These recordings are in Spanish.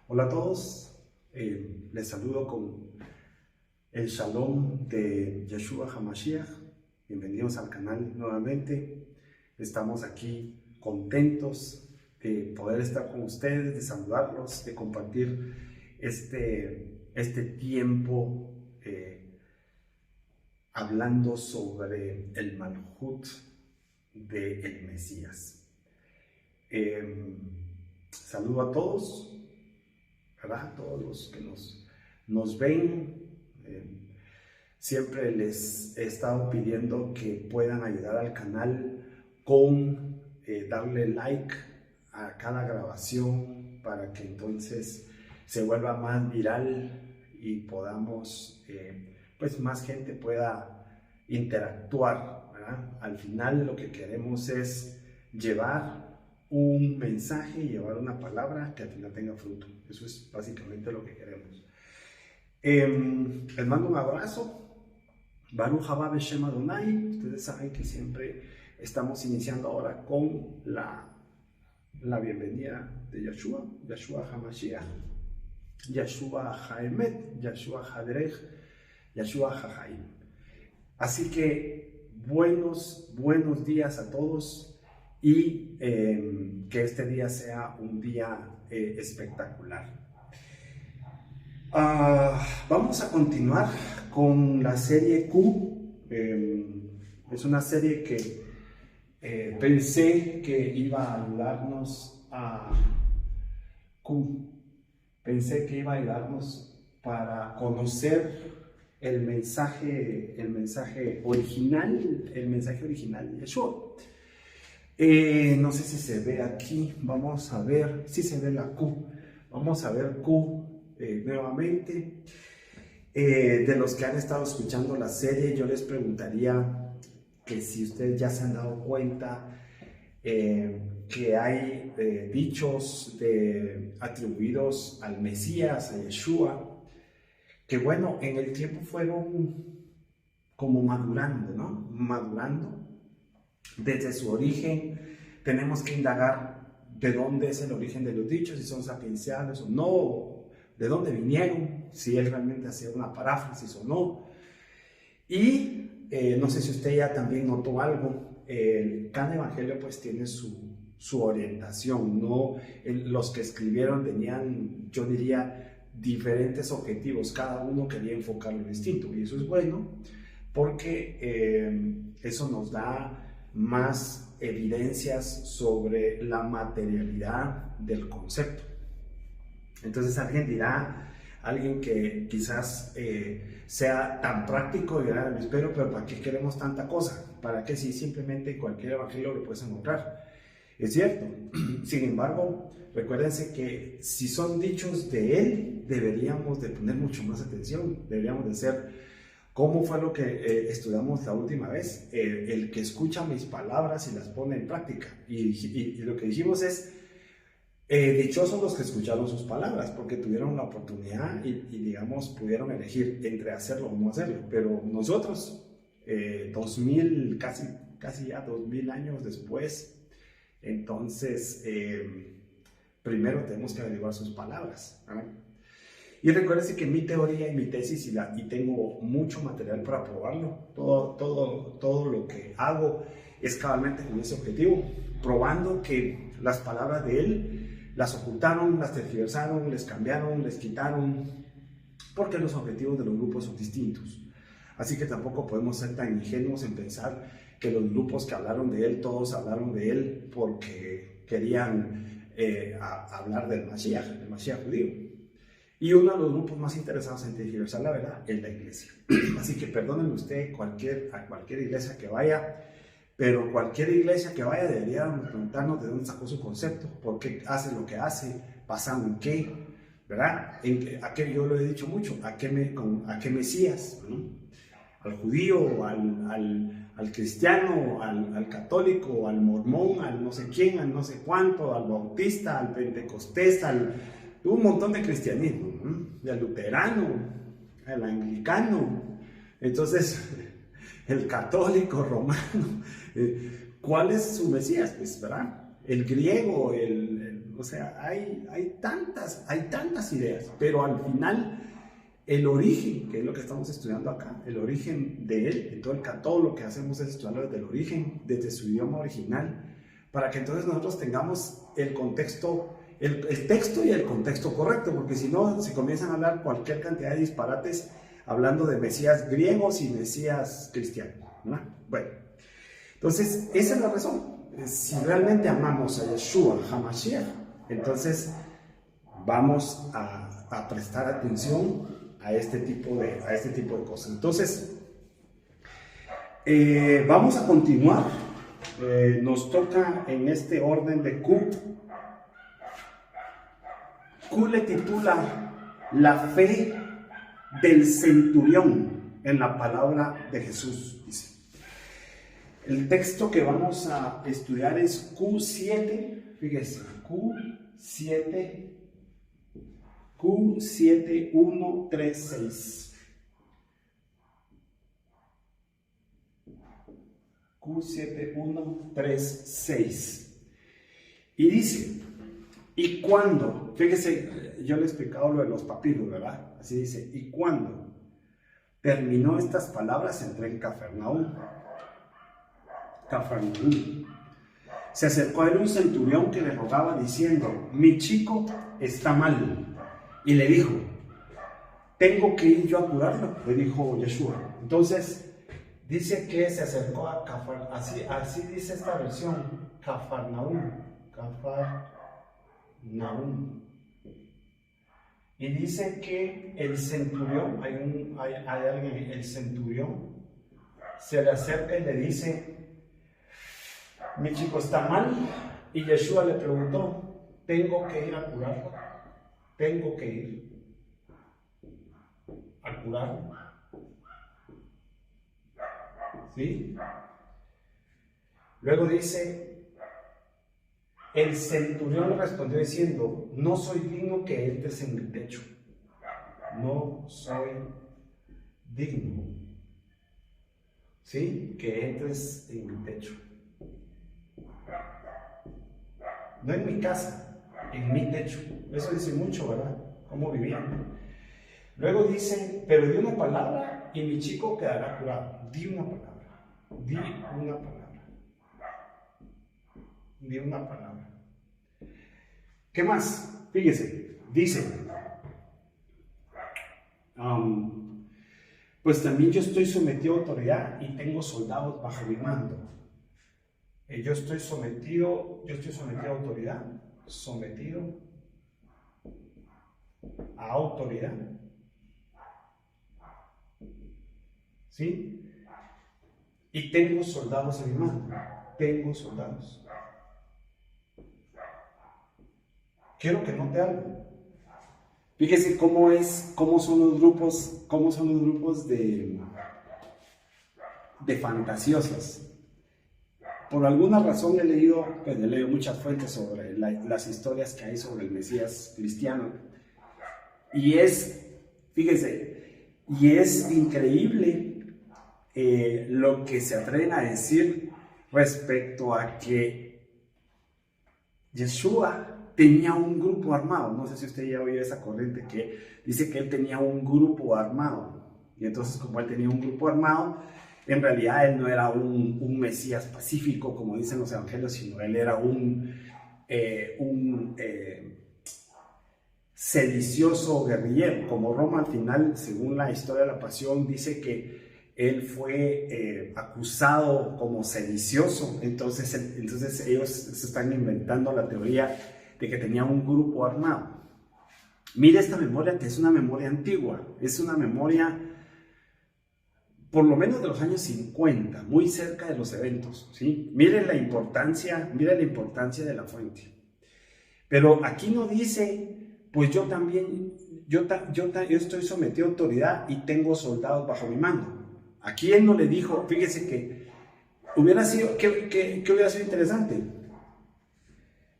Hola a todos, les saludo con el Shalom de Yeshua HaMashiach. Bienvenidos al canal nuevamente. Estamos aquí contentos de poder estar con ustedes, de saludarlos, de compartir este tiempo hablando sobre el Malhut del Mesías. Saludo a todos, ¿verdad? Todos los que nos ven. Siempre les he estado pidiendo que puedan ayudar al canal con darle like a cada grabación para que entonces se vuelva más viral y podamos, pues más gente pueda interactuar, ¿verdad? Al final lo que queremos es llevar un mensaje, llevar una palabra que al final tenga fruto. Eso es básicamente lo que queremos. Les mando un abrazo. Baruch haba Beshem Adonai. Ustedes saben que siempre estamos iniciando ahora con la bienvenida de Yeshua HaMashiach, Yeshua HaEmet, Yeshua HaDerech, Yeshua HaChaim. Así que buenos días a todos y que este día sea un día espectacular. Vamos a continuar con la serie Q. Es una serie que pensé que iba a ayudarnos a para conocer el mensaje original de Yeshua. No sé si se ve aquí, vamos a ver si se ve la Q. Vamos a ver Q nuevamente. De los que han estado escuchando la serie, yo les preguntaría que si ustedes ya se han dado cuenta que hay dichos atribuidos al Mesías, a Yeshua, que bueno, en el tiempo fueron como madurando, ¿no? Madurando. Desde su origen tenemos que indagar de dónde es el origen de los dichos, si son sapienciales o no, de dónde vinieron, si él realmente hacía una paráfrasis o no. Y no sé si usted ya también notó algo, cada evangelio pues tiene su orientación, ¿no? Los que escribieron tenían, yo diría, diferentes objetivos, cada uno quería enfocarlo distinto, y eso es bueno porque eso nos da más evidencias sobre la materialidad del concepto. Entonces alguien que quizás sea tan práctico, dirá, pero ¿para qué queremos tanta cosa? ¿Para qué si simplemente cualquier evangelio lo puedes encontrar? Es cierto. Sin embargo, recuérdense que si son dichos de él, deberíamos de poner mucho más atención, deberíamos de ser, ¿cómo fue lo que estudiamos la última vez? El que escucha mis palabras y las pone en práctica. Y lo que dijimos es, dichosos los que escucharon sus palabras, porque tuvieron la oportunidad y digamos, pudieron elegir entre hacerlo o no hacerlo. Pero nosotros, casi ya 2000 años después, entonces, primero tenemos que averiguar sus palabras, ¿verdad? Y recuérdense que mi teoría y mi tesis, y tengo mucho material para probarlo, todo lo que hago es cabalmente con ese objetivo, probando que las palabras de él las ocultaron, las tergiversaron, les cambiaron, les quitaron, porque los objetivos de los grupos son distintos. Así que tampoco podemos ser tan ingenuos en pensar que los grupos que hablaron de él, todos hablaron de él porque querían hablar del Mashiach judío. Y uno de los grupos más interesados en tergiversar la verdad es la iglesia. Así que perdónenme usted a cualquier iglesia que vaya, pero cualquier iglesia que vaya debería preguntarnos de dónde sacó su concepto, por qué hace lo que hace, basado en qué, ¿verdad? Yo lo he dicho mucho, ¿a qué Mesías? ¿No? ¿Al judío, al cristiano, al católico, al mormón, al no sé quién, al no sé cuánto, al bautista, al pentecostés, un montón de cristianismo, ¿no? Y al luterano, al anglicano, entonces el católico romano, ¿cuál es su Mesías? Pues, ¿verdad? El griego, O sea, hay tantas ideas, pero al final el origen, que es lo que estamos estudiando acá, el origen de él, todo lo que hacemos es estudiarlo desde el origen, desde su idioma original, para que entonces nosotros tengamos el contexto, el texto y el contexto correcto, porque si no, se comienzan a hablar cualquier cantidad de disparates hablando de mesías griegos y mesías cristianos, ¿verdad? Bueno, entonces esa es la razón. Si realmente amamos a Yeshua HaMashiach, entonces vamos a prestar atención a este tipo de cosas. Entonces, vamos a continuar. Nos toca en este orden de Q. Q le titula La fe del centurión en la palabra de Jesús, dice. El texto que vamos a estudiar es Q7, fíjese, Q7136. Q7136. Y dice, y cuando, fíjese, yo le he explicado lo de los papiros, ¿verdad? Así dice, y cuando terminó estas palabras, entré en Cafarnaúm. Se acercó a él un centurión que le rogaba diciendo, mi chico está mal. Y le dijo, tengo que ir yo a curarlo, le dijo Yeshua. Entonces, dice que se acercó a Cafarnaúm, así dice esta versión, Cafarnaúm. Y dice que el centurión, hay alguien, el centurión, se le acerca y le dice, mi chico está mal, y Yeshua le preguntó, ¿tengo que ir a curarlo? ¿Tengo que ir a curarlo? ¿Sí? Luego dice, el centurión le respondió diciendo, no soy digno que entres en mi techo. No soy digno, ¿sí? Que entres en mi techo. No en mi casa, en mi techo. Eso dice mucho, ¿verdad? Cómo vivían. Luego dice, pero di una palabra y mi chico quedará curado. Di una palabra. Di una palabra. Di una palabra. ¿Qué más? Fíjese, dice, pues también yo estoy sometido a autoridad y tengo soldados bajo mi mando. Yo estoy sometido a autoridad, sometido a autoridad. ¿Sí? Y tengo soldados en mi mano. Tengo soldados. Quiero que note algo. Fíjese cómo son los grupos de fantasiosos. Por alguna razón he leído muchas fuentes sobre las historias que hay sobre el Mesías cristiano. Y fíjese, es increíble lo que se atreven a decir respecto a que Yeshua tenía un grupo armado. No sé si usted ya oído esa corriente que dice que él tenía un grupo armado. Y entonces, como él tenía un grupo armado, en realidad él no era un Mesías pacífico, como dicen los evangelios, sino él era un sedicioso guerrillero. Como Roma al final, según la historia de la pasión, dice que él fue acusado como sedicioso. Entonces ellos se están inventando la teoría de que tenía un grupo armado. Mire esta memoria, que es una memoria antigua, es una memoria por lo menos de los años 50, muy cerca de los eventos, ¿sí? Miren la importancia de la fuente. Pero aquí no dice, pues yo estoy sometido a autoridad y tengo soldados bajo mi mando. Aquí él no le dijo, fíjese que hubiera sido interesante.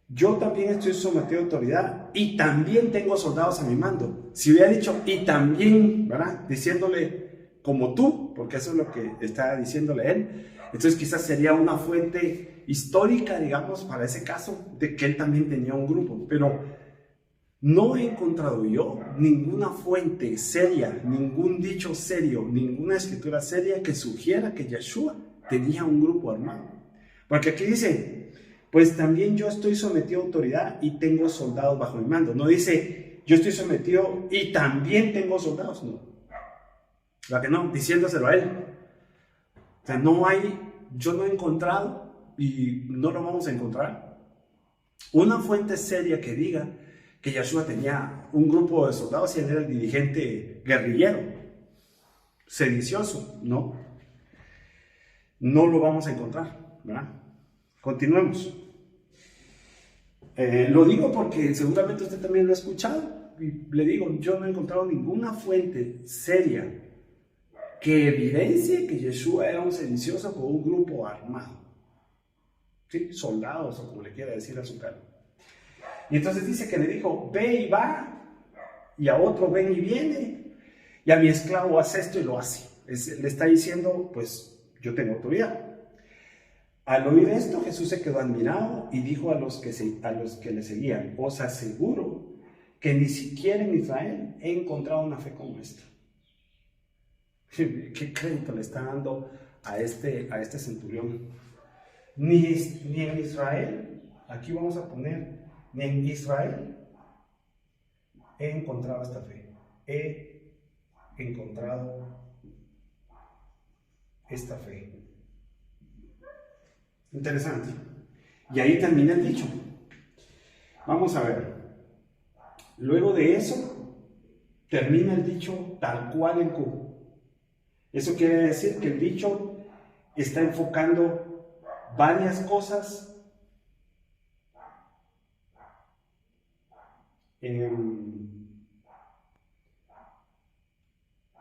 Yo también estoy sometido a autoridad y también tengo soldados a mi mando. Si hubiera dicho, y también, ¿verdad? Diciéndole, como tú, porque eso es lo que está diciéndole él, entonces quizás sería una fuente histórica, digamos, para ese caso, de que él también tenía un grupo, pero no he encontrado yo ninguna fuente seria, ningún dicho serio, ninguna escritura seria que sugiera que Yeshua tenía un grupo armado. Porque aquí dice, pues también yo estoy sometido a autoridad y tengo soldados bajo mi mando. No dice, yo estoy sometido y también tengo soldados, no. La que no, diciéndoselo a él. O sea, no hay, yo no he encontrado, y no lo vamos a encontrar, una fuente seria que diga que Yeshua tenía un grupo de soldados y él era el dirigente guerrillero, sedicioso, ¿no? No lo vamos a encontrar, ¿verdad? Continuemos. Lo digo porque seguramente usted también lo ha escuchado, y le digo, yo no he encontrado ninguna fuente seria que evidencie que Yeshua era un sedicioso con un grupo armado, ¿sí? Soldados o como le quiera decir a su cargo. Y entonces dice que le dijo, ve y va, y a otro ven y viene, y a mi esclavo hace esto y lo hace. Le está diciendo, pues yo tengo autoridad. Al oír esto, Jesús se quedó admirado y dijo a los que le seguían, os aseguro que ni siquiera en Israel he encontrado una fe como esta. ¿Qué crédito le está dando a este centurión? Ni en Israel, aquí vamos a poner, ni en Israel he encontrado esta fe. He encontrado esta fe. Interesante. Y ahí termina el dicho. Vamos a ver. Luego de eso, termina el dicho tal cual en Q. Eso quiere decir que el dicho está enfocando varias cosas en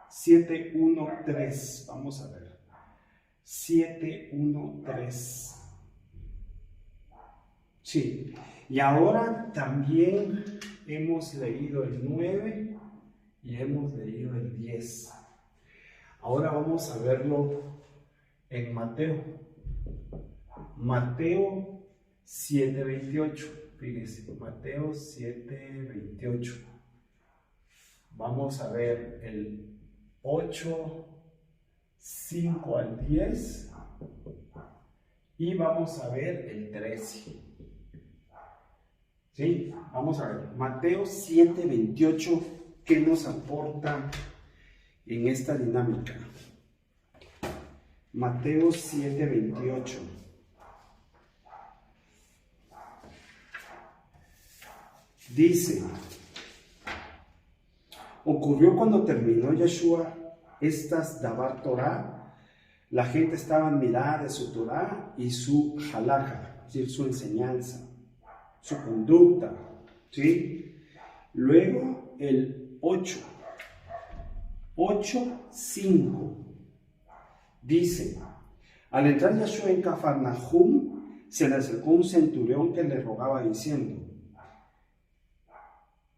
7.1.3. Vamos a ver. 7.1.3. Sí. Y ahora también hemos leído el 9 y hemos leído el 10. Ahora vamos a verlo en Mateo. Mateo 7:28. Fíjense, Mateo 7:28. Vamos a ver el 8, 5 al 10 y vamos a ver el 13. ¿Sí? Vamos a ver. Mateo 7:28, ¿qué nos aporta en esta dinámica? Mateo 7:28. Dice, ocurrió cuando terminó Yeshua estas Dabar Torah, la gente estaba admirada de su Torah y su halaja, es decir, su enseñanza, su conducta, ¿sí? Luego el 8:5 dice, al entrar Yeshua en Cafarnahum, se le acercó un centurión que le rogaba diciendo,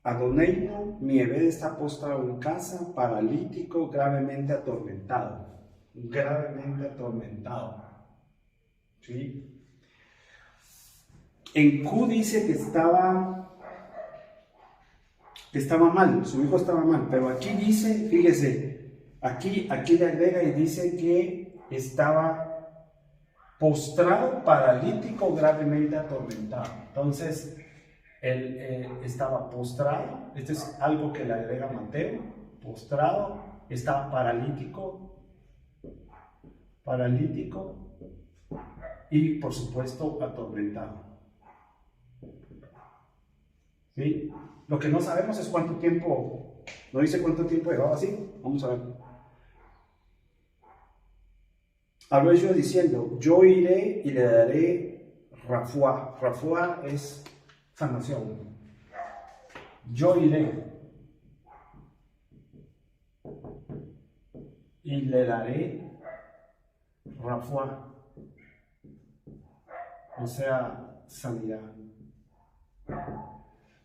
Adoneino, mi Ebed está postrado en casa, paralítico, gravemente atormentado. Gravemente atormentado. ¿Sí? En Q dice que estaba mal, su hijo estaba mal, pero aquí dice, fíjese, aquí le agrega y dice que estaba postrado, paralítico, gravemente atormentado. Entonces, él estaba postrado, esto es algo que le agrega Mateo, postrado, estaba paralítico y por supuesto atormentado. ¿Sí? Lo que no sabemos es cuánto tiempo, no dice cuánto tiempo llevaba así, vamos a ver. Habló yo diciendo, yo iré y le daré Rafuá. Rafuá es sanación. Yo iré y le daré Rafuá, o sea, sanidad.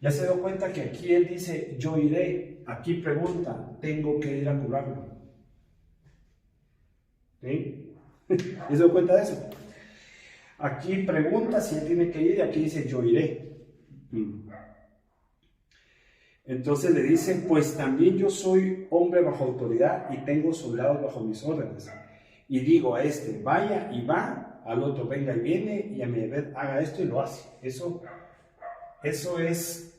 Ya se dio cuenta que aquí él dice yo iré, aquí pregunta, tengo que ir a curarlo. ¿Sí? ¿Ya se dio cuenta de eso? Aquí pregunta si él tiene que ir y aquí dice yo iré. Entonces le dice, pues también yo soy hombre bajo autoridad y tengo soldados bajo mis órdenes. Y digo a este, vaya y va, al otro venga y viene, y a mi vez haga esto y lo hace. Eso es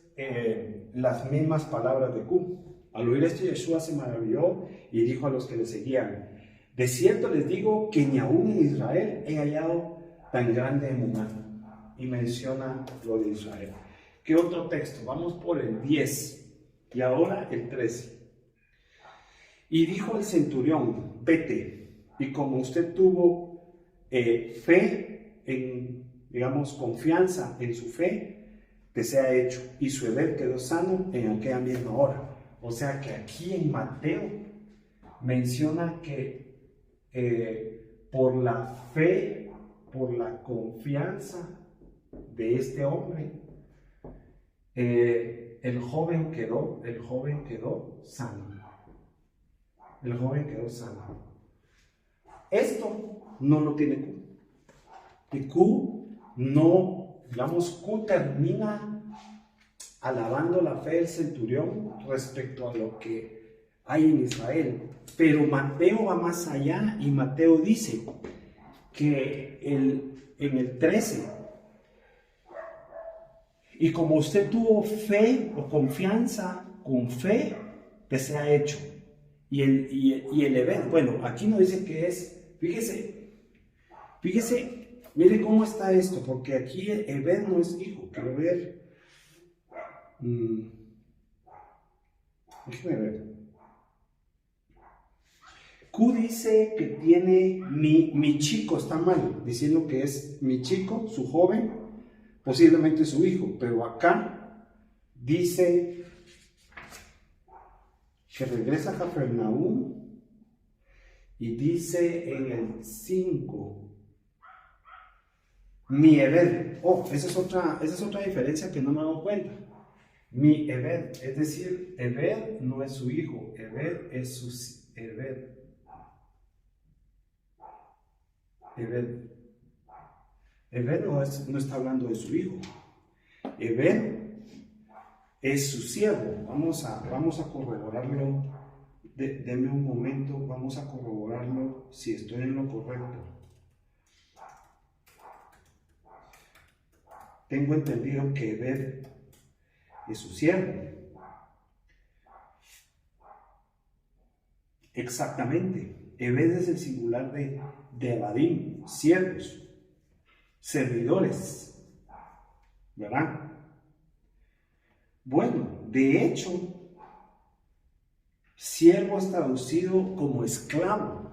las mismas palabras de Q. Al oír esto, Yeshua se maravilló y dijo a los que le seguían, de cierto les digo que ni aún en Israel he hallado tan grande emuná. Y menciona lo de Israel. ¿Qué otro texto? Vamos por el 10 y ahora el 13. Y dijo el centurión, vete, y como usted tuvo fe, digamos confianza en su fe, que sea hecho, y su bebé quedó sano en aquella misma hora. O sea que aquí en Mateo menciona que por la fe, por la confianza de este hombre, el joven quedó sano. El joven quedó sano. Esto no lo tiene Q. Y Q no, digamos, Q termina alabando la fe del centurión respecto a lo que hay en Israel. Pero Mateo va más allá y Mateo dice que en el 13, y como usted tuvo fe o confianza, con fe, que se ha hecho. Y el evento, bueno, aquí no dice que es, fíjese, mire cómo está esto, porque aquí Ebed no es hijo, quiero ver. Déjeme ver. Q dice que tiene mi chico, está mal, diciendo que es mi chico, su joven, posiblemente su hijo, pero acá dice que regresa a Capernaum y dice en el 5, mi Ebed. Oh, esa es otra diferencia que no me he dado cuenta. Mi Ebed, es decir, Ebed no es su hijo, Ebed es su Ebed. Ebed no está hablando de su hijo. Ebed es su siervo. Vamos a corroborarlo. Deme un momento, vamos a corroborarlo si estoy en lo correcto. Tengo entendido que Ebed es su siervo. Exactamente. Ebed es el singular de Ebadim, siervos, servidores, ¿verdad? Bueno, de hecho, siervo es traducido como esclavo.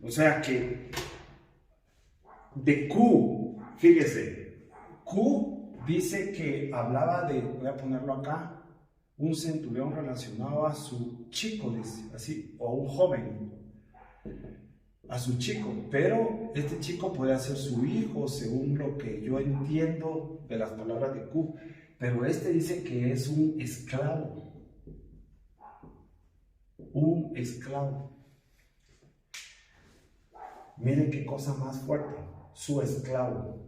O sea que de Q, fíjese, Q dice que hablaba de, voy a ponerlo acá, un centurión relacionado a su chico, dice, así, o un joven, a su chico, pero este chico puede ser su hijo, según lo que yo entiendo de las palabras de Q, pero este dice que es un esclavo. Un esclavo. Miren qué cosa más fuerte, su esclavo.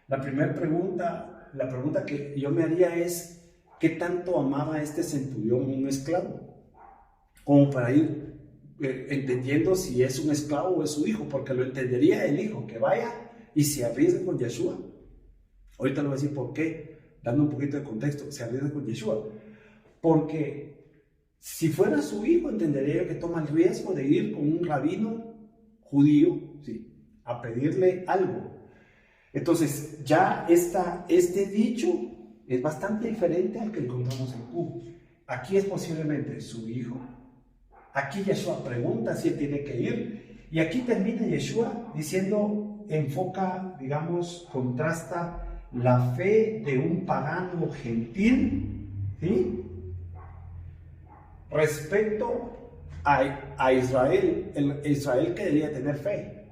La pregunta que yo me haría es, ¿qué tanto amaba este centurión un esclavo? Como para ir entendiendo si es un esclavo o es su hijo, porque lo entendería el hijo, que vaya y se arriesgue con Yeshua. Ahorita le voy a decir por qué, dando un poquito de contexto, se arriesga con Yeshua. Porque si fuera su hijo, entendería que toma el riesgo de ir con un rabino judío, ¿sí?, a pedirle algo. Entonces, ya este dicho es bastante diferente al que encontramos en Q. Aquí es posiblemente su hijo. Aquí Yeshua pregunta si él tiene que ir. Y aquí termina Yeshua diciendo, enfoca, digamos, contrasta la fe de un pagano gentil, ¿sí?, respecto a Israel, Israel que debía tener fe.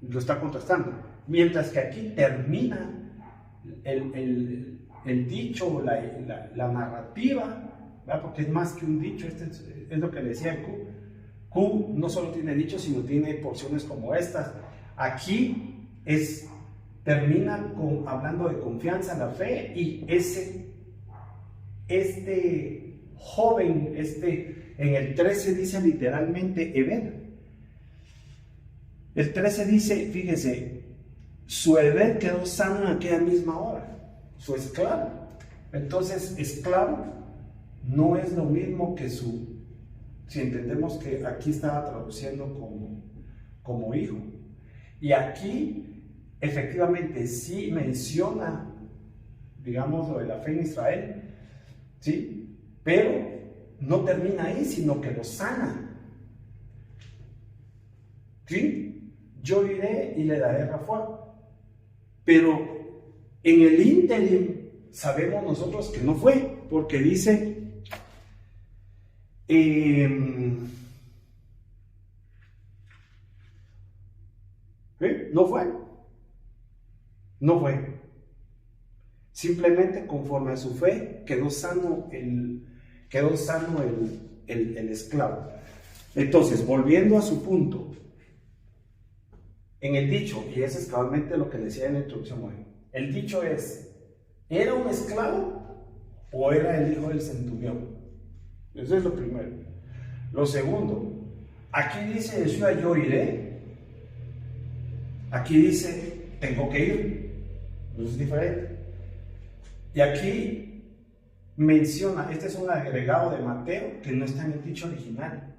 Lo está contrastando. Mientras que aquí termina el dicho, la narrativa, ¿verdad?, porque es más que un dicho. Es lo que le decía Q. Q no solo tiene dichos, sino tiene porciones como estas. Aquí termina hablando de confianza, la fe, y este joven, en el 13 dice literalmente Ebed. El 13 dice, fíjese, su Ebed quedó sano en aquella misma hora, su esclavo. Entonces, esclavo no es lo mismo que si entendemos que aquí estaba traduciendo como hijo. Y aquí, efectivamente, sí menciona, digamos, lo de la fe en Israel, ¿sí? Pero no termina ahí, sino que lo sana. ¿Sí? Yo iré y le daré Rafa. Pero en el ínterim sabemos nosotros que no fue, porque dice no fue. Simplemente conforme a su fe quedó sano el esclavo. Entonces, volviendo a su punto, en el dicho, y eso es cabalmente lo que decía en la introducción hoy, el dicho es, ¿era un esclavo o era el hijo del centurión? Eso es lo primero. Lo segundo, aquí dice Yeshua, yo iré. Aquí dice, tengo que ir. Eso es diferente. Y aquí menciona, este es un agregado de Mateo que no está en el dicho original,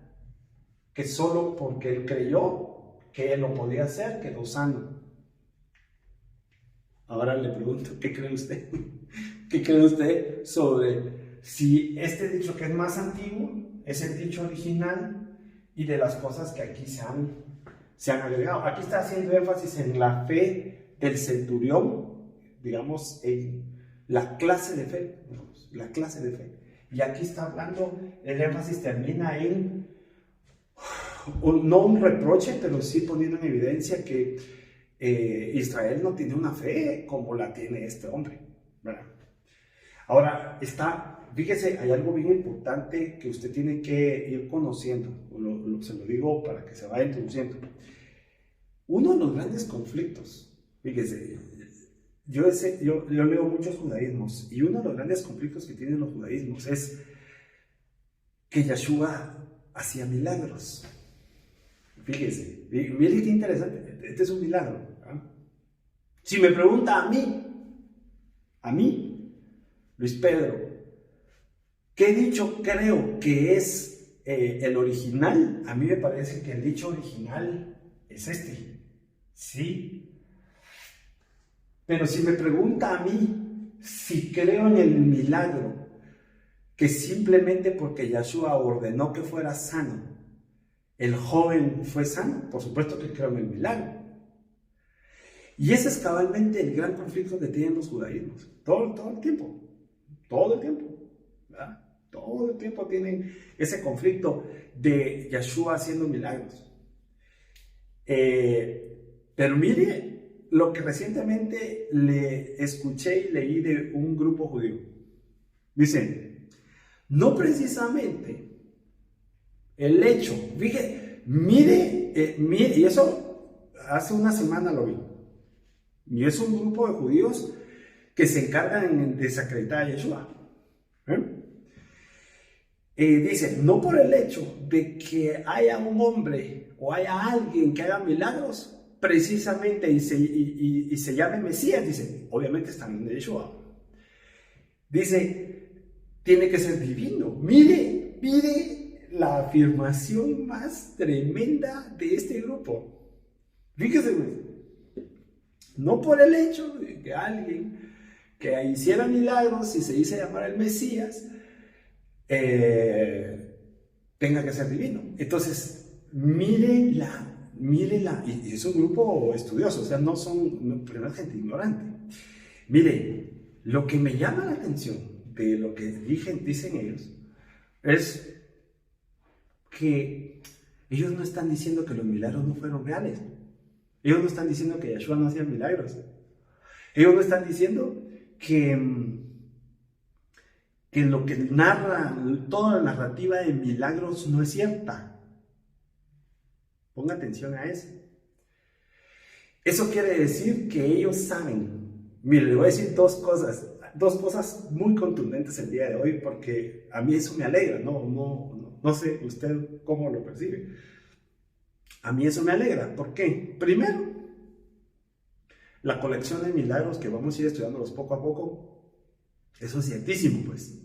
que solo porque él creyó que él lo podía hacer, quedó sano. Ahora le pregunto, ¿qué cree usted? ¿Qué cree usted sobre si este dicho que es más antiguo es el dicho original y de las cosas que aquí se han agregado? Aquí está haciendo énfasis en la fe del centurión, digamos, en la clase de fe, digamos, la clase de fe. Y aquí está hablando, el énfasis termina en, no un reproche, pero sí poniendo en evidencia que Israel no tiene una fe como la tiene este hombre, ¿verdad? Ahora, fíjese, hay algo bien importante que usted tiene que ir conociendo, se lo digo para que se vaya introduciendo. Uno de los grandes conflictos, fíjese, yo leo muchos judaísmos, y uno de los grandes conflictos que tienen los judaísmos es que Yeshua hacía milagros. Fíjese, mire qué interesante, este es un milagro, ¿eh? Si me pregunta a mí, Luis Pedro, ¿qué dicho creo que es el original? A mí me parece que el dicho original es este, sí. Pero si me pregunta a mí si creo en el milagro, que simplemente porque Yeshua ordenó que fuera sano, el joven fue sano, por supuesto que creo en el milagro. Y ese es cabalmente el gran conflicto que tienen los judaísmos, todo el tiempo, ¿verdad? Todo el tiempo tienen ese conflicto de Yeshua haciendo milagros. Pero mire lo que recientemente le escuché y leí de un grupo judío. Dicen, no precisamente el hecho, fíjate, mire, y eso hace una semana lo vi. Y es un grupo de judíos que se encargan de desacreditar a Yeshua. Dice, no por el hecho de que haya un hombre o haya alguien que haga milagros, precisamente, y se llame Mesías, dice, obviamente están en Yeshua. Dice, tiene que ser divino. Mire la afirmación más tremenda de este grupo. Fíjese, no por el hecho de que alguien que hiciera milagros y se dice llamar el Mesías tenga que ser divino. Entonces, mire la, y es un grupo estudioso, o sea, no es gente ignorante. Mire, lo que me llama la atención de lo que dicen ellos es que ellos no están diciendo que los milagros no fueron reales. Ellos no están diciendo que Yeshua no hacía milagros. Ellos no están diciendo que lo que narra toda la narrativa de milagros no es cierta. Ponga atención a eso. Eso quiere decir que ellos saben. Mire, le voy a decir dos cosas muy contundentes el día de hoy, porque a mí eso me alegra, no sé usted cómo lo percibe. A mí eso me alegra. ¿Por qué? Primero, la colección de milagros que vamos a ir estudiándolos poco a poco, eso es ciertísimo, pues.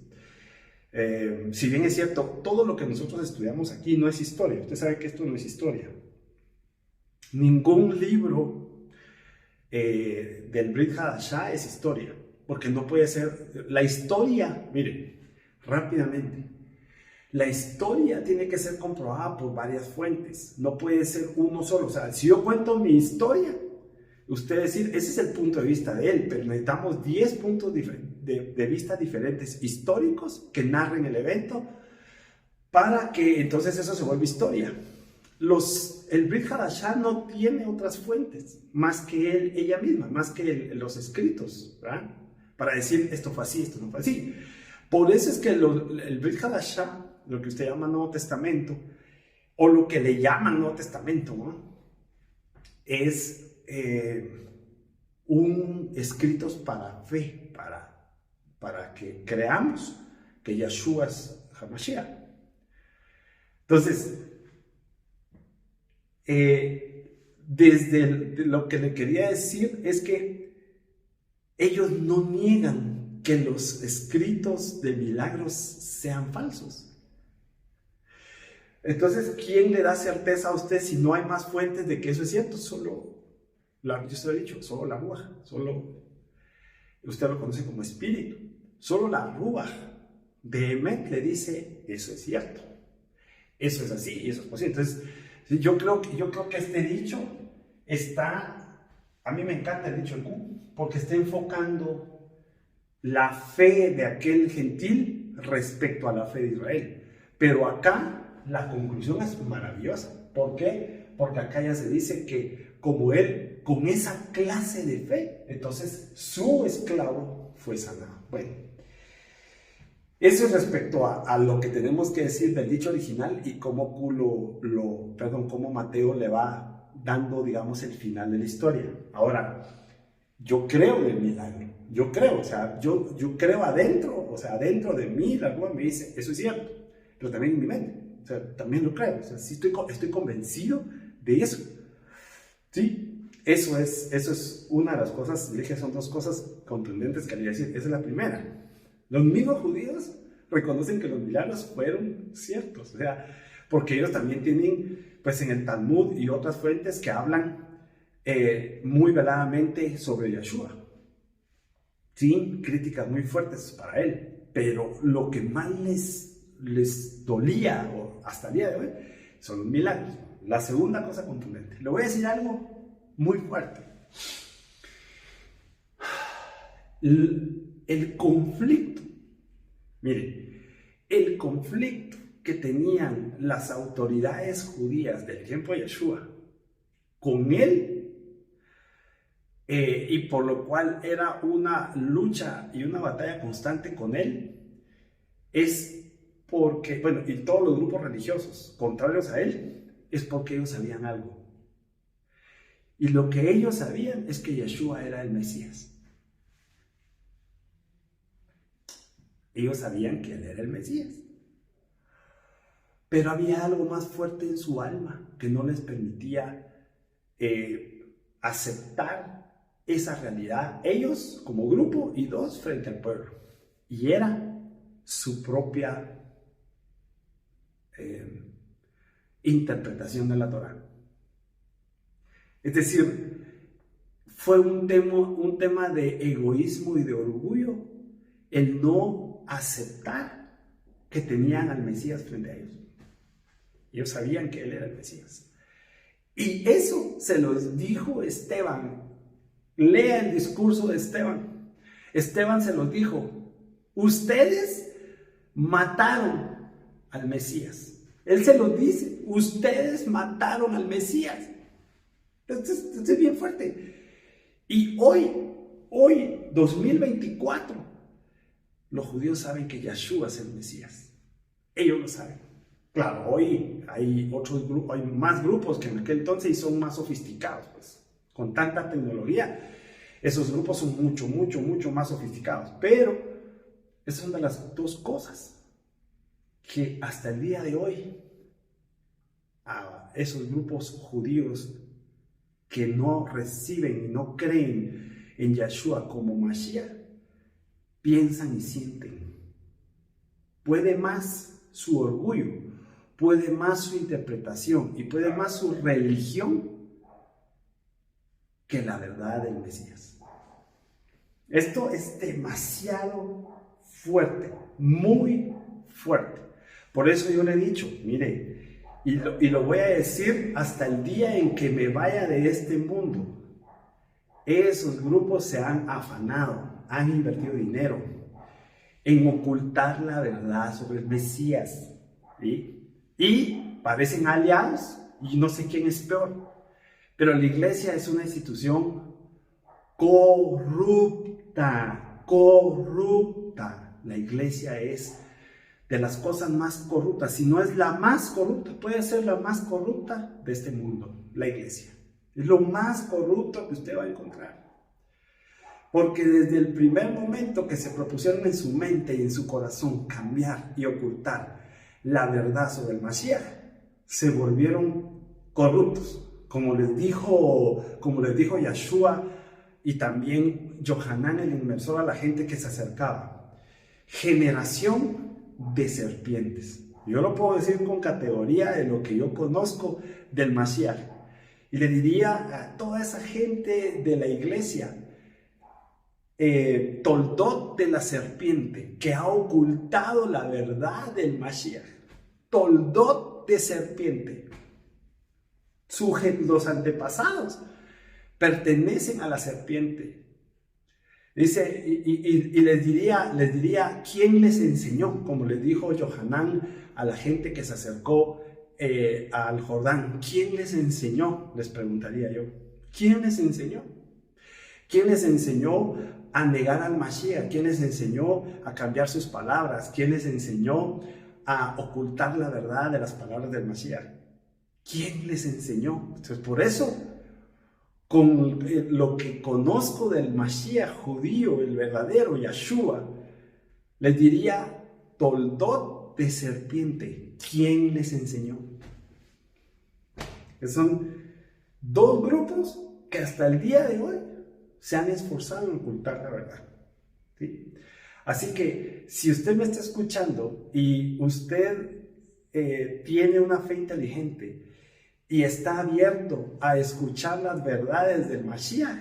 Si bien es cierto, todo lo que nosotros estudiamos aquí no es historia. Usted sabe que esto no es historia. Ningún libro del Brit Hadashah es historia, porque no puede ser la historia. Mire, rápidamente, la historia tiene que ser comprobada por varias fuentes, no puede ser uno solo. O sea, si yo cuento mi historia, usted decir, ese es el punto de vista de él, pero necesitamos 10 puntos de vista diferentes históricos que narren el evento para que entonces eso se vuelva historia. El Brit Hadashah no tiene otras fuentes más que ella misma, más que los escritos, ¿verdad? Para decir esto fue así, esto no fue así. Por eso es que el Brit Hadashah, lo que usted llama Nuevo Testamento, o lo que le llaman Nuevo Testamento, ¿no? Es escritos para fe, para que creamos que Yeshua es Hamashiach. Entonces, lo que le quería decir es que ellos no niegan que los escritos de milagros sean falsos. Entonces, ¿quién le da certeza a usted si no hay más fuentes de que eso es cierto? Yo se lo he dicho, solo la Ruach, usted lo conoce como espíritu, solo la Ruach de Emet le dice, eso es cierto, eso es así y eso es posible. Entonces, yo creo que este dicho a mí me encanta el dicho en Q, porque está enfocando la fe de aquel gentil respecto a la fe de Israel. Pero acá la conclusión es maravillosa. ¿Por qué? Porque acá ya se dice que como él, con esa clase de fe, entonces su esclavo fue sanado. Bueno. Eso es respecto a lo que tenemos que decir del dicho original y cómo cómo Mateo le va dando, digamos, el final de la historia. Ahora, yo creo en el milagro, yo creo adentro de mí, la Ruach me dice, eso es cierto, pero también en mi mente, o sea, también lo creo, o sea, sí estoy convencido de eso, ¿sí? Eso es una de las cosas, le dije, son dos cosas contundentes que quería decir. Esa es la primera. Los mismos judíos reconocen que los milagros fueron ciertos, o sea, porque ellos también tienen, pues en el Talmud y otras fuentes que hablan muy veladamente sobre Yeshua. Sí, críticas muy fuertes para él, pero lo que más les dolía, o hasta el día de hoy, son los milagros. La segunda cosa contundente. Le voy a decir algo muy fuerte. El conflicto, mire, el conflicto que tenían las autoridades judías del tiempo de Yeshua con él, y por lo cual era una lucha y una batalla constante con él, es porque, bueno, y todos los grupos religiosos contrarios a él, es porque ellos sabían algo. Y lo que ellos sabían es que Yeshua era el Mesías. Ellos sabían que él era el Mesías. Pero había algo más fuerte en su alma que no les permitía aceptar esa realidad. Ellos como grupo y dos frente al pueblo. Y era su propia interpretación de la Torá. Es decir, fue un tema de egoísmo y de orgullo el no aceptar que tenían al Mesías frente a ellos. Ellos sabían que él era el Mesías. Y eso se los dijo Esteban. Lea el discurso de Esteban. Esteban se los dijo: ustedes mataron al Mesías. Él se los dice: ustedes mataron al Mesías. Esto es bien fuerte. Y hoy, 2024, los judíos saben que Yeshua es el Mesías. Ellos lo saben. Claro, hoy hay otros grupos, hay más grupos que en aquel entonces y son más sofisticados, pues. con tanta tecnología, esos grupos son mucho más sofisticados. Pero esas son de las dos cosas que hasta el día de hoy a esos grupos judíos que no reciben y no creen en Yeshua como Mashiach, piensan y sienten. Puede más su orgullo, puede más su interpretación y puede más su religión que la verdad del Mesías. Esto es demasiado fuerte, muy fuerte. Por eso yo le he dicho, mire, y lo voy a decir hasta el día en que me vaya de este mundo. Esos grupos se han afanado, han invertido dinero en ocultar la verdad sobre el Mesías, ¿sí? Y parecen aliados y no sé quién es peor. Pero la iglesia es una institución corrupta. La iglesia es de las cosas más corruptas, si no es la más corrupta, puede ser la más corrupta de este mundo, la iglesia. Es lo más corrupto que usted va a encontrar. Porque desde el primer momento que se propusieron en su mente y en su corazón cambiar y ocultar la verdad sobre el Mashiach, se volvieron corruptos. Como les dijo Yeshua y también Yohanan el inmersor a la gente que se acercaba. Generación de serpientes. Yo lo puedo decir con categoría de lo que yo conozco del Mashiach. Y le diría a toda esa gente de la iglesia, toldot de la serpiente, que ha ocultado la verdad del Mashiach. Toldot de serpiente. Los antepasados pertenecen a la serpiente. Dice, y les diría, ¿quién les enseñó? Como les dijo Yohanan a la gente que se acercó al Jordán. ¿Quién les enseñó? Les preguntaría yo. ¿Quién les enseñó? ¿Quién les enseñó a negar al Mashiach? ¿Quién les enseñó a cambiar sus palabras? ¿Quién les enseñó a ocultar la verdad de las palabras del Mashiach? ¿Quién les enseñó? Entonces, por eso, con lo que conozco del Mashiach judío, el verdadero Yeshua, les diría, toldot de serpiente. ¿Quién les enseñó? Que son dos grupos que hasta el día de hoy se han esforzado en ocultar la verdad. ¿Sí? Así que, si usted me está escuchando y usted tiene una fe inteligente y está abierto a escuchar las verdades del Mashiach,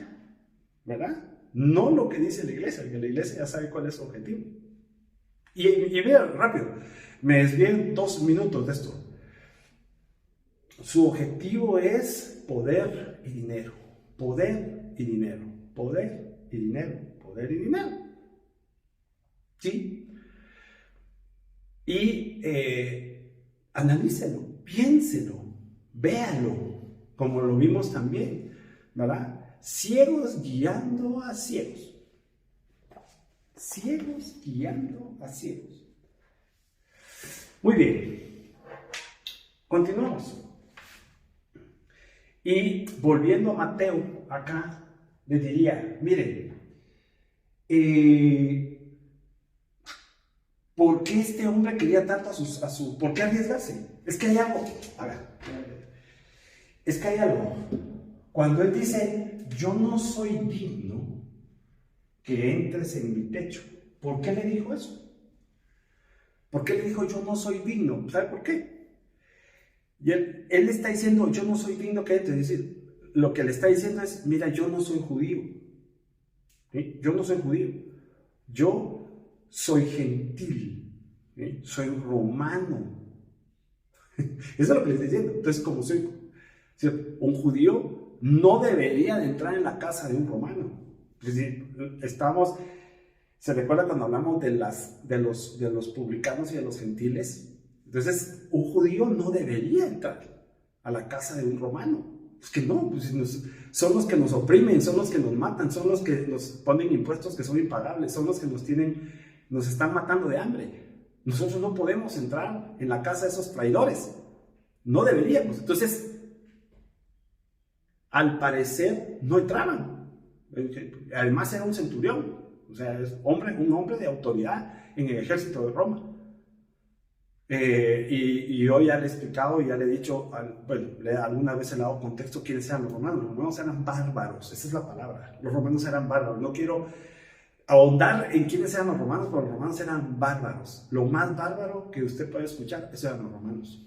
¿verdad? No lo que dice la iglesia, porque la iglesia ya sabe cuál es su objetivo. Y vean, rápido, me desvié 2 minutos de esto. Su objetivo es poder y dinero, poder y dinero, poder y dinero, poder y dinero. ¿Sí? Y analícelo, piénselo, véalo, como lo vimos también, ¿verdad? Ciegos guiando a ciegos. Ciegos guiando a ciegos. Muy bien. Continuamos. Y volviendo a Mateo, acá les diría, miren, ¿por qué este hombre quería tanto ¿por qué arriesgarse? Es que hay algo, a ver, es que hay algo. Cuando él dice, yo no soy digno que entres en mi techo, ¿por qué le dijo eso? ¿Por qué le dijo, yo no soy digno? ¿Sabe por qué? Y él está diciendo, yo no soy digno que entres. Es decir, lo que le está diciendo es, mira, yo no soy judío. ¿Sí? Yo no soy judío. Yo soy gentil. ¿Sí? Soy romano. Eso es lo que le está diciendo. Entonces, como soy un judío, no debería de entrar en la casa de un romano. Es decir, ¿se recuerda cuando hablamos de los publicanos y de los gentiles? Entonces, un judío no debería entrar a la casa de un romano. Es que no, pues son los que nos oprimen, son los que nos matan, son los que nos ponen impuestos que son impagables, son los que nos están matando de hambre. Nosotros no podemos entrar en la casa de esos traidores. No deberíamos. Entonces, al parecer no entraban. Además era un centurión, o sea, es un hombre de autoridad en el ejército de Roma. Y yo ya le he explicado y ya le he dicho, bueno, alguna vez le he dado contexto quiénes eran los romanos. Los romanos eran bárbaros, esa es la palabra. Los romanos eran bárbaros. No quiero ahondar en quiénes eran los romanos, pero los romanos eran bárbaros. Lo más bárbaro que usted puede escuchar, esos eran los romanos.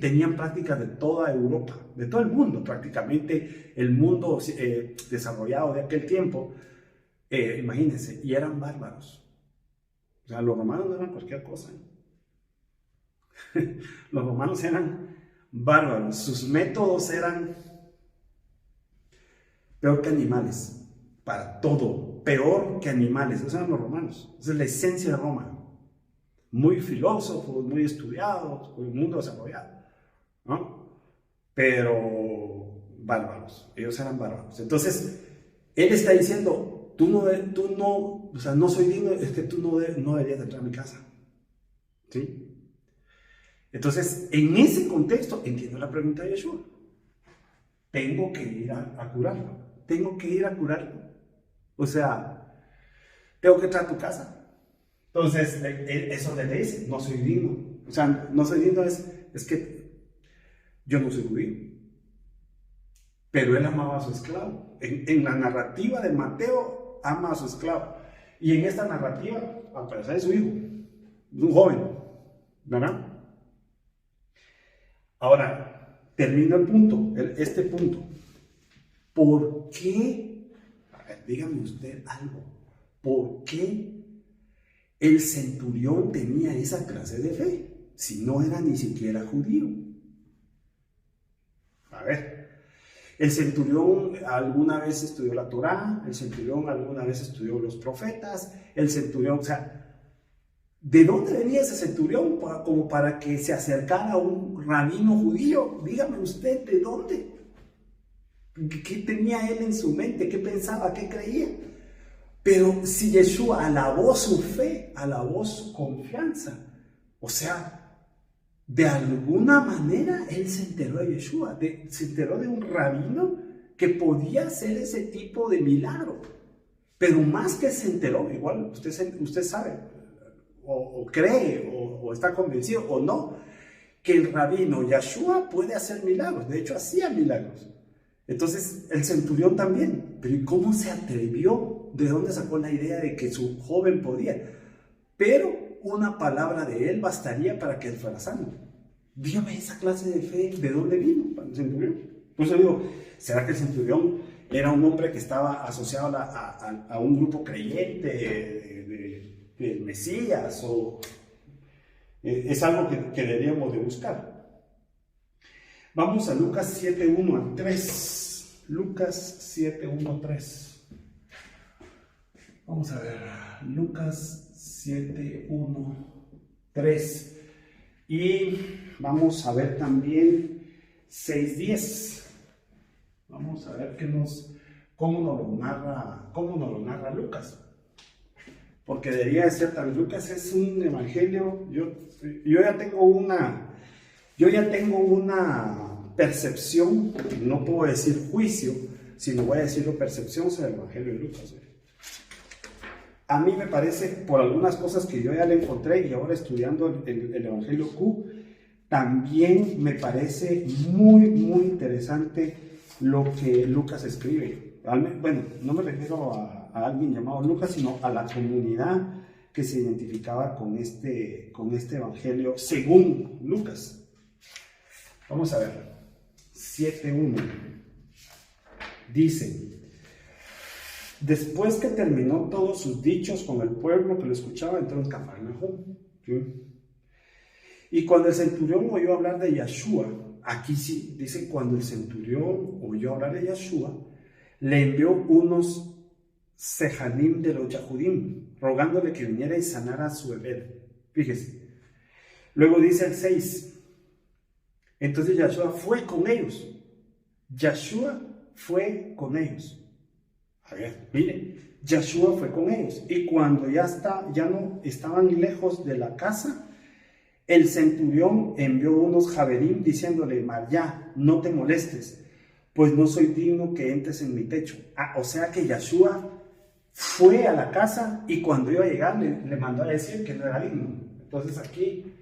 Tenían prácticas de toda Europa, de todo el mundo, prácticamente el mundo desarrollado de aquel tiempo. Imagínense, y eran bárbaros. O sea, los romanos no eran cualquier cosa. Los romanos eran bárbaros, sus métodos eran peor que animales, para todo, peor que animales. Esos eran los romanos, esa es la esencia de Roma. Muy filósofos, muy estudiados, un mundo desarrollado, ¿no? Pero bárbaros, ellos eran bárbaros. Entonces, él está diciendo, tú no, o sea, no soy digno, es que tú no deberías entrar a mi casa, ¿sí? Entonces, en ese contexto, entiendo la pregunta de Yeshua. Tengo que ir a curarlo. Tengo que ir a curarlo. O sea, tengo que entrar a tu casa. Entonces, eso le dice, no soy digno. O sea, no soy digno es que yo no soy judío. Pero él amaba a su esclavo. En la narrativa de Mateo, ama a su esclavo. Y en esta narrativa, al parecer es su hijo, un joven, ¿verdad? Ahora, termino el punto, este punto. ¿Por qué? A ver, dígame usted algo. ¿Por qué el centurión tenía esa clase de fe si no era ni siquiera judío? A ver, el centurión alguna vez estudió la Torá, el centurión alguna vez estudió los profetas, el centurión, o sea, ¿de dónde venía ese centurión como para que se acercara a un rabino judío? Dígame usted, ¿de dónde? ¿Qué tenía él en su mente? ¿Qué pensaba? ¿Qué creía? Pero si Yeshua alabó su fe, alabó su confianza, o sea, de alguna manera él se enteró de Yeshua, se enteró de un rabino que podía hacer ese tipo de milagro. Pero más que se enteró, igual usted sabe, o cree, o está convencido, o no, que el rabino Yeshua puede hacer milagros. De hecho, hacía milagros. Entonces, el centurión también. Pero ¿y cómo se atrevió? ¿De dónde sacó la idea de que su joven podía? Pero una palabra de él bastaría para que él fuera sano. Dígame, esa clase de fe, ¿de dónde vino el centurión? Por eso digo, ¿será que el centurión era un hombre que estaba asociado a un grupo creyente del Mesías? O es algo que deberíamos de buscar. Vamos a Lucas 7:1 al 3. Lucas 7:1-3. Vamos a ver, Lucas 7:1-3. Y vamos a ver también 6:10. Vamos a ver cómo nos lo narra Lucas. Porque debería de ser tan. Lucas es un evangelio. Yo ya tengo una percepción, no puedo decir juicio, sino voy a decirlo percepción sobre el evangelio de Lucas. A mí me parece, por algunas cosas que yo ya le encontré y ahora estudiando el evangelio Q, también me parece muy, muy interesante lo que Lucas escribe. Bueno, no me refiero a alguien llamado Lucas, sino a la comunidad que se identificaba con este evangelio según Lucas. Vamos a ver, 7:1. Dice: después que terminó todos sus dichos con el pueblo que lo escuchaba, entró en Cafarnaúm. ¿Sí? Y cuando el centurión oyó hablar de Yeshua, aquí sí dice, cuando el centurión oyó hablar de Yeshua, le envió unos sejanim de los Yahudim, rogándole que viniera y sanara a su bebé. Fíjese. Luego dice el 6. Entonces Yeshua fue con ellos. Yeshua fue con ellos. A ver, miren, Yeshua fue con ellos. Y cuando ya no estaban lejos de la casa, el centurión envió unos javerim diciéndole: María, no te molestes, pues no soy digno que entres en mi techo. O sea que Yeshua fue a la casa y cuando iba a llegar le mandó a decir que no era digno. Entonces aquí,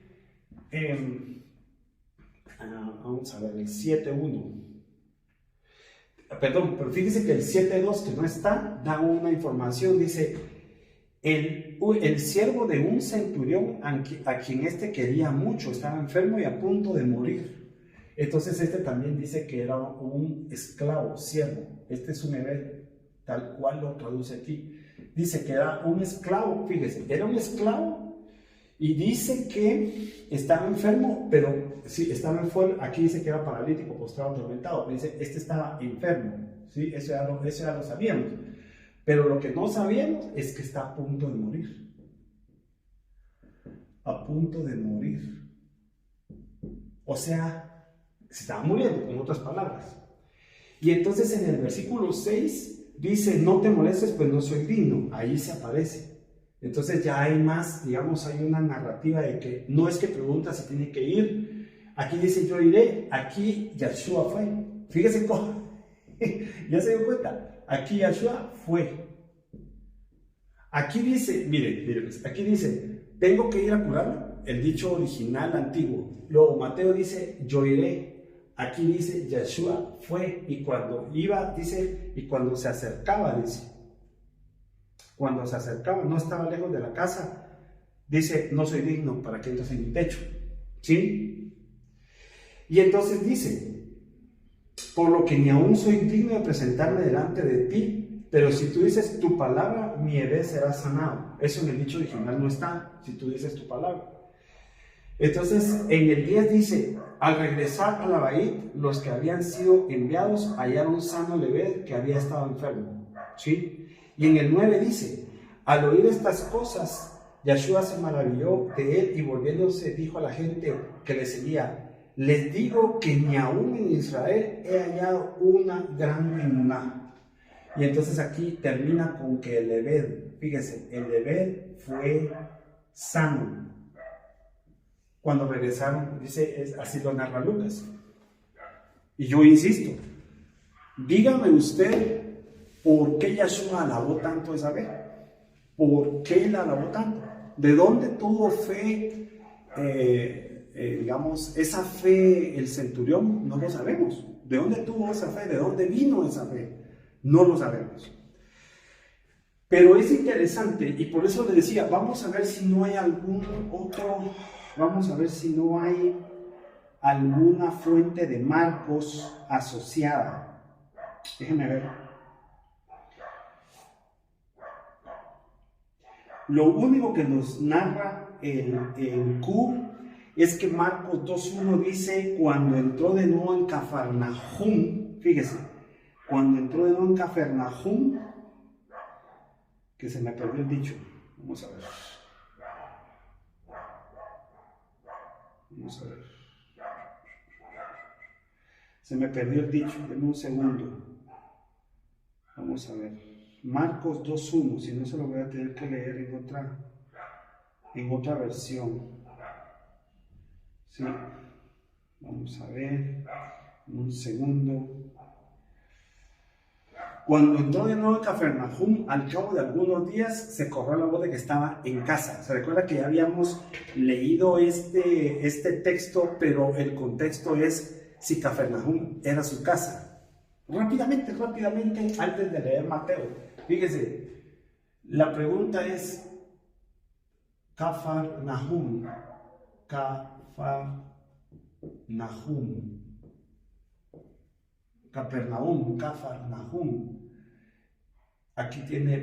vamos a ver, el 7.1. Perdón, pero fíjese que el 7.2 que no está, da una información, dice, el siervo de un centurión a quien éste quería mucho, estaba enfermo y a punto de morir. Entonces este también dice que era un esclavo, siervo. Este es un hebreo, tal cual lo traduce aquí. Dice que era un esclavo, fíjese, era un esclavo y dice que estaba enfermo, pero sí, estaba enfermo, aquí dice que era paralítico, postrado, atormentado, pero dice, este estaba enfermo, ¿sí? Eso ya lo sabíamos. Pero lo que no sabíamos es que está a punto de morir. A punto de morir. O sea, se estaba muriendo, en otras palabras. Y entonces en el versículo 6 dice, no te molestes, pues no soy digno. Ahí se aparece. Entonces ya hay más, digamos, hay una narrativa de que no es que pregunta si tiene que ir. Aquí dice, yo iré. Aquí Yeshua fue. Fíjese cómo. ¿Ya se dio cuenta? Aquí Yeshua fue. Aquí dice, mire, aquí dice, tengo que ir a curarlo, el dicho original antiguo. Luego Mateo dice, yo iré. Aquí dice, Yeshua fue. Y cuando iba, dice, y cuando se acercaba, dice. Cuando se acercaba, no estaba lejos de la casa, dice, no soy digno para que entres en mi techo. ¿Sí? Y entonces dice, por lo que ni aún soy digno de presentarme delante de ti, pero si tú dices tu palabra, mi bebé será sanado. Eso en el dicho original no está, si tú dices tu palabra. Entonces, en el 10 dice, al regresar a la Bait, los que habían sido enviados hallaron sano Lebed que había estado enfermo. ¿Sí? Y en el 9 dice, al oír estas cosas, Yeshua se maravilló de él y volviéndose dijo a la gente que le seguía, les digo que ni aún en Israel he hallado una gran emuná. Y entonces aquí termina con que el Lebed, fíjese, el Lebed fue sano. Cuando regresaron, dice, así lo narra Lucas. Y yo insisto, dígame usted, ¿por qué Yeshua alabó tanto a esa vez? ¿Por qué la alabó tanto? ¿De dónde tuvo fe, digamos, esa fe el centurión? No lo sabemos. ¿De dónde tuvo esa fe? ¿De dónde vino esa fe? No lo sabemos. Pero es interesante y por eso le decía, vamos a ver si no hay algún otro, vamos a ver si no hay alguna fuente de Marcos asociada. Déjenme ver. Lo único que nos narra el Q es que Marcos 2.1 dice, cuando entró de nuevo en Cafarnaúm, fíjese, cuando entró de nuevo en Cafarnaúm, que se me perdió el dicho, vamos a ver. Vamos a ver. Se me perdió el dicho, denme un segundo. Vamos a ver. Marcos 2.1, si no se lo voy a tener que leer en otra versión. Sí. Vamos a ver. Un segundo. Cuando entró de nuevo en Cafarnaúm, al cabo de algunos días se corrió la voz de que estaba en casa. Se recuerda que ya habíamos leído este texto, pero el contexto es si Cafarnaúm era su casa. Rápidamente, antes de leer Mateo, fíjese, la pregunta es Cafarnaúm. Cafarnaúm. Aquí tiene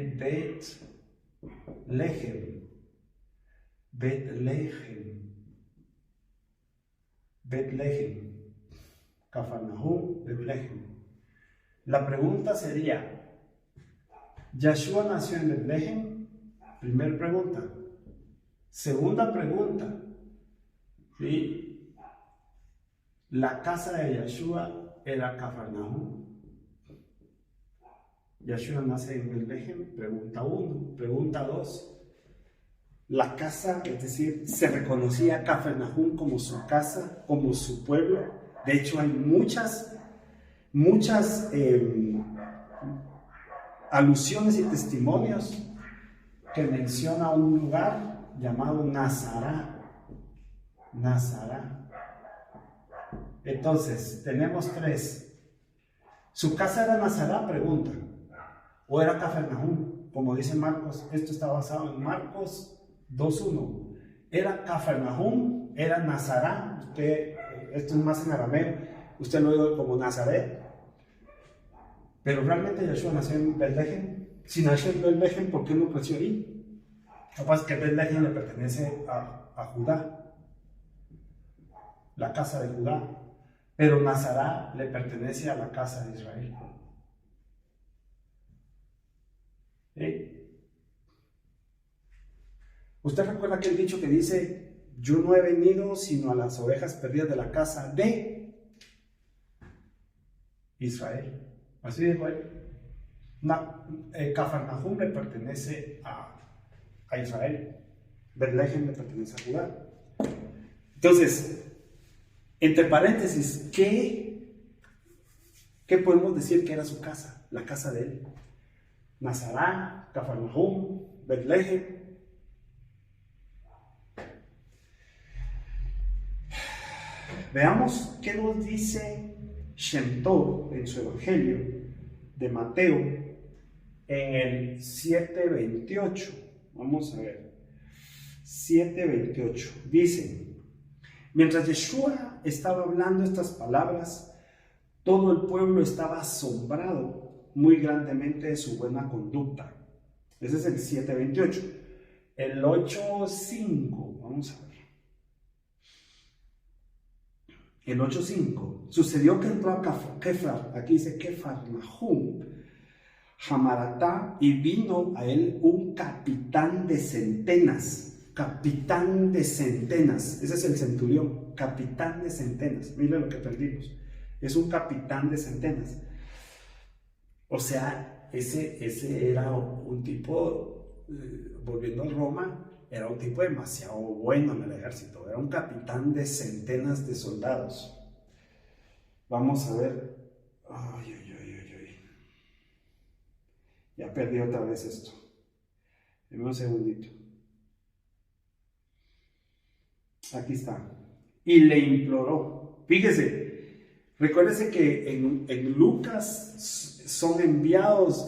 Betlehem. Cafarnaúm, Betlehem. La pregunta sería, ¿Yeshua nació en Betlehem? Primera pregunta. Segunda pregunta, ¿sí? ¿La casa de Yeshua era Cafarnaúm? Yeshua nace en Betlehem, pregunta 1. Pregunta 2. La casa, es decir, se reconocía a Cafarnaúm como su casa, como su pueblo. De hecho, hay muchas muchas alusiones y testimonios que menciona un lugar llamado Nazará. Nazará. Entonces, tenemos tres. ¿Su casa era Nazará? Pregunta. ¿O era Cafarnaúm? Como dice Marcos, esto está basado en Marcos 2:1. Era Cafarnaúm, era Nazará. Esto es más en arameo. Usted lo oye como Nazaret. Pero realmente Yeshua nació en Betlehem. Si nació en Betlehem, ¿por qué no creció ahí? Capaz que Betlehem le pertenece a Judá, la casa de Judá. Pero Nazará le pertenece a la casa de Israel. ¿Usted recuerda aquel dicho que dice: yo no he venido sino a las ovejas perdidas de la casa de Israel? Así dijo él. Cafarnaúm le pertenece a Israel. Betlehem le pertenece a Judá. Entonces, entre paréntesis, ¿qué podemos decir que era su casa? La casa de él. Nazará, Cafarnaúm, Betlehem. Veamos qué nos dice Shem Tov en su Evangelio de Mateo en el 7:28. Vamos a ver. 7:28. Dice: mientras Yeshua estaba hablando estas palabras, todo el pueblo estaba asombrado muy grandemente de su buena conducta. Ese es el 7:28. El 8:5. Vamos a ver. El 8:5. Sucedió que entró a Kefar, aquí dice Cafarnaúm, Hamaratá, y vino a él un capitán de centenas. Capitán de centenas. Ese es el centurión. Capitán de centenas. Miren lo que aprendimos. Es un capitán de centenas. O sea, ese era un tipo, volviendo a Roma, era un tipo demasiado bueno en el ejército. Era un capitán de centenas de soldados. Vamos a ver. Ay. Ya perdí otra vez esto. Deme un segundito. Aquí está. Y le imploró. Fíjese, recuérdese que en Lucas son enviados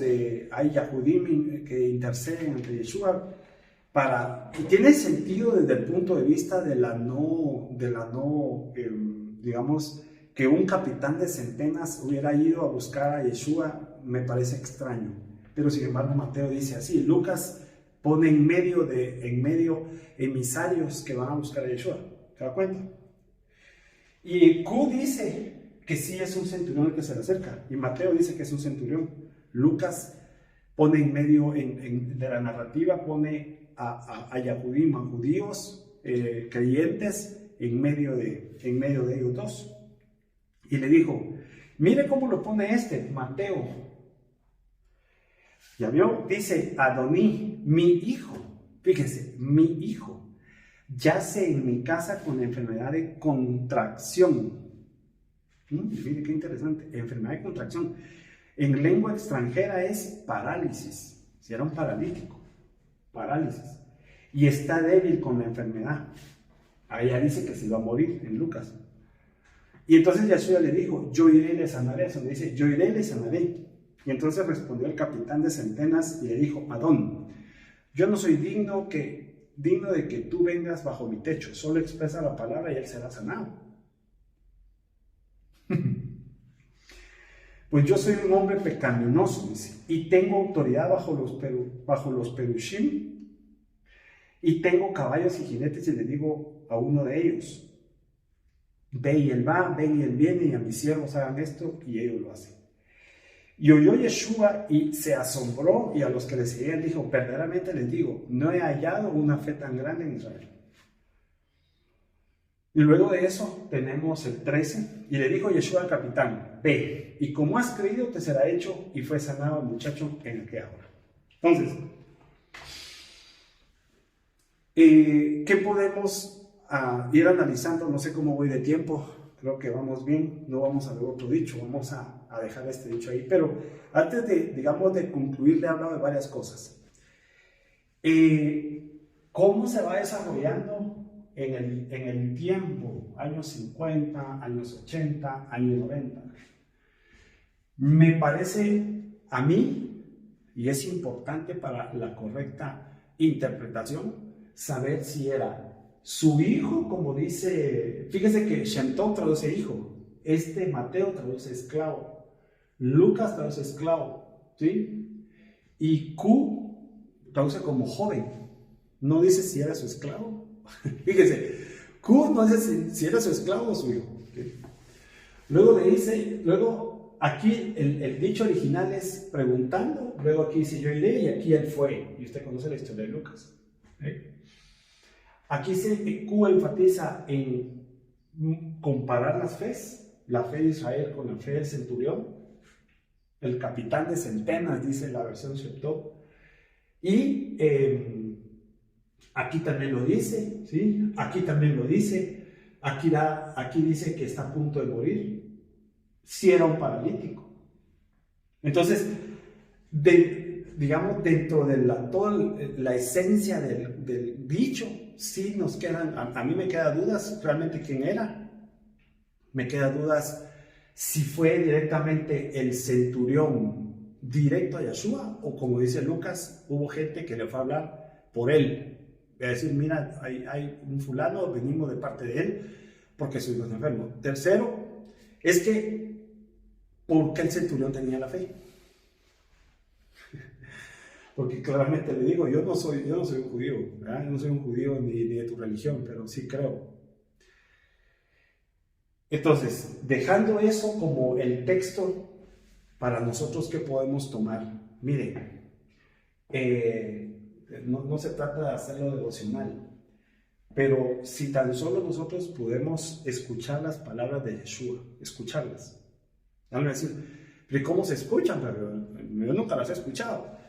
hay Yahudim que interceden ante Yeshua y tiene sentido desde el punto de vista digamos, que un capitán de centenas hubiera ido a buscar a Yeshua, me parece extraño. Pero sin embargo Mateo dice así. Lucas pone en medio emisarios que van a buscar a Yeshua. ¿Se da cuenta? Y Q dice que sí es un centurión el que se le acerca. Y Mateo dice que es un centurión. Lucas pone en medio de la narrativa, pone a Yahudim, a judíos creyentes, en medio de ellos dos. Y le dijo: mire cómo lo pone Mateo. ¿Ya vio? Dice: Adoní, mi hijo. Fíjese, mi hijo yace en mi casa con enfermedad de contracción. Mire qué interesante, enfermedad de contracción. En lengua extranjera es parálisis. Si era un paralítico, parálisis. Y está débil con la enfermedad. Allá dice que se iba a morir en Lucas. Y entonces Yeshua le dijo: yo iré y le sanaré. Eso le dice: yo iré y le sanaré. Y entonces respondió el capitán de centenas y le dijo: Adón, yo no soy digno de que tú vengas bajo mi techo. Solo expresa la palabra y él será sanado. Pues yo soy un hombre pecaminoso, dice, y tengo autoridad bajo los perushim, y tengo caballos y jinetes, y le digo a uno de ellos: ve y él va, ven y él viene, y a mis siervos hagan esto, y ellos lo hacen. Y oyó Yeshua y se asombró, y a los que le seguían dijo: verdaderamente les digo, no he hallado una fe tan grande en Israel. Y luego de eso tenemos el 13, y le dijo Yeshua al capitán: ve, y como has creído te será hecho, y fue sanado el muchacho en aquella hora. Entonces, ¿qué podemos ir analizando? No sé cómo voy de tiempo, creo que vamos bien, no vamos a ver otro dicho, vamos a dejar este dicho ahí. Pero antes de, digamos, de concluir, le he hablado de varias cosas. ¿Cómo se va desarrollando en el tiempo? Años 50, años 80, años 90. Me parece a mí, y es importante para la correcta interpretación, saber si era su hijo, como dice, fíjese que Shem Tov traduce hijo, Mateo traduce esclavo, Lucas traduce esclavo, ¿sí? Y Q traduce como joven, no dice si era su esclavo. Fíjese, Q no dice si era su esclavo o su hijo, ¿sí? Luego aquí el dicho original es preguntando, luego aquí dice yo iré y aquí él fue, y usted conoce la historia de Lucas, ¿sí? Aquí Q enfatiza en comparar las fes, la fe de Israel con la fe del centurión, el capitán de centenas, dice la versión Sheptov, y aquí también lo dice, ¿sí? Aquí también lo dice, aquí dice que está a punto de morir, si era un paralítico. Entonces, digamos, dentro de toda la esencia del dicho, sí nos quedan, a mí me quedan dudas realmente quién era, me quedan dudas si fue directamente el centurión directo a Yeshua, o como dice Lucas, hubo gente que le fue a hablar por él, a decir, mira, hay un fulano, venimos de parte de él, porque su hijo es enfermo. Tercero, es que, ¿por qué el centurión tenía la fe? Porque claramente le digo, yo no soy un judío, ¿verdad? Yo no soy un judío ni de tu religión, pero sí creo. Entonces, dejando eso como el texto para nosotros, ¿qué podemos tomar? Mire, no se trata de hacerlo devocional, pero si tan solo nosotros podemos escuchar las palabras de Yeshua, escucharlas. Van a decir, ¿pero cómo se escuchan? Pero yo nunca las he escuchado.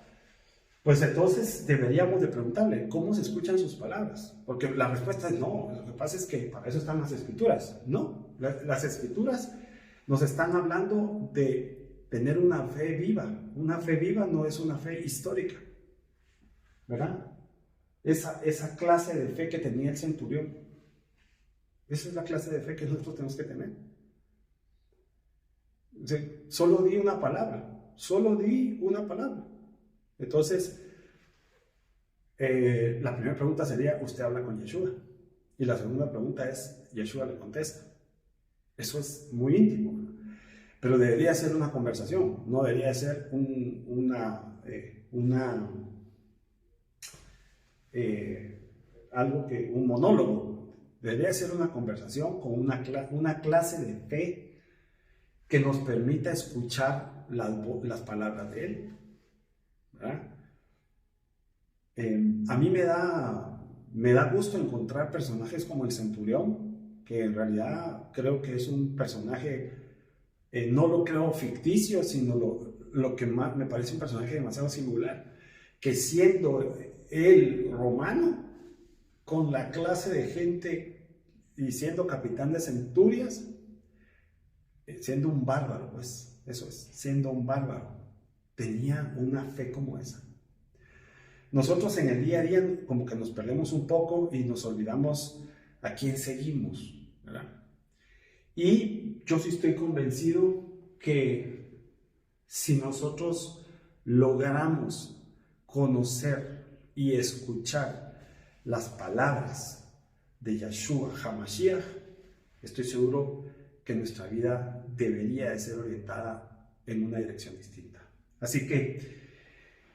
Pues entonces deberíamos de preguntarle, ¿cómo se escuchan sus palabras? Porque la respuesta es no, lo que pasa es que para eso están las escrituras. No, las escrituras nos están hablando de tener una fe viva. Una fe viva no es una fe histórica, ¿verdad? Esa clase de fe que tenía el centurión, esa es la clase de fe que nosotros tenemos que tener. O sea, solo di una palabra. Entonces, la primera pregunta sería, ¿usted habla con Yeshua? Y la segunda pregunta es, Yeshua le contesta. Eso es muy íntimo, ¿no? Pero debería ser una conversación, no debería ser un monólogo. Debería ser una conversación con una clase de fe que nos permita escuchar las palabras de él, ¿verdad? A mí me da gusto encontrar personajes como el centurión, que en realidad creo que es un personaje, no lo creo ficticio, sino lo que más me parece un personaje demasiado singular, que siendo él romano, con la clase de gente y siendo capitán de centurias, siendo un bárbaro, pues, eso es, siendo un bárbaro, tenía una fe como esa. Nosotros en el día a día como que nos perdemos un poco y nos olvidamos a quién seguimos, ¿verdad? Y yo sí estoy convencido que si nosotros logramos conocer y escuchar las palabras de Yeshua HaMashiach, estoy seguro que nuestra vida debería de ser orientada en una dirección distinta. Así que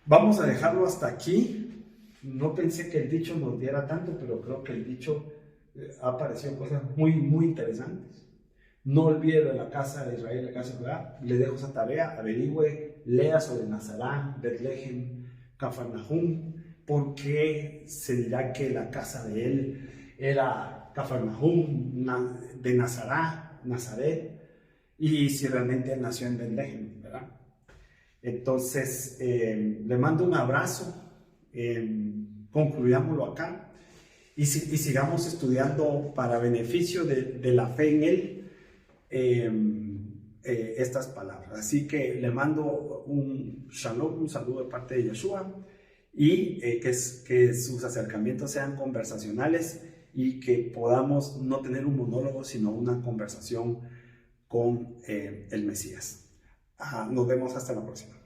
vamos a dejarlo hasta aquí. No pensé que el dicho nos diera tanto, pero creo que el dicho ha aparecido cosas muy, muy interesantes. No olvide de la casa de Israel, la casa de Judá. Le dejo esa tarea, averigüe, lea sobre Nazará, Betlehem, Cafarnahum, por qué se dirá que la casa de él era Cafarnahum, de Nazaret, y si realmente él nació en Betlehem, ¿verdad? Entonces, le mando un abrazo, concluyámoslo acá y sigamos estudiando para beneficio de la fe en él estas palabras. Así que le mando un shalom, un saludo de parte de Yeshua, y que sus acercamientos sean conversacionales y que podamos no tener un monólogo, sino una conversación con el Mesías. Nos vemos hasta la próxima.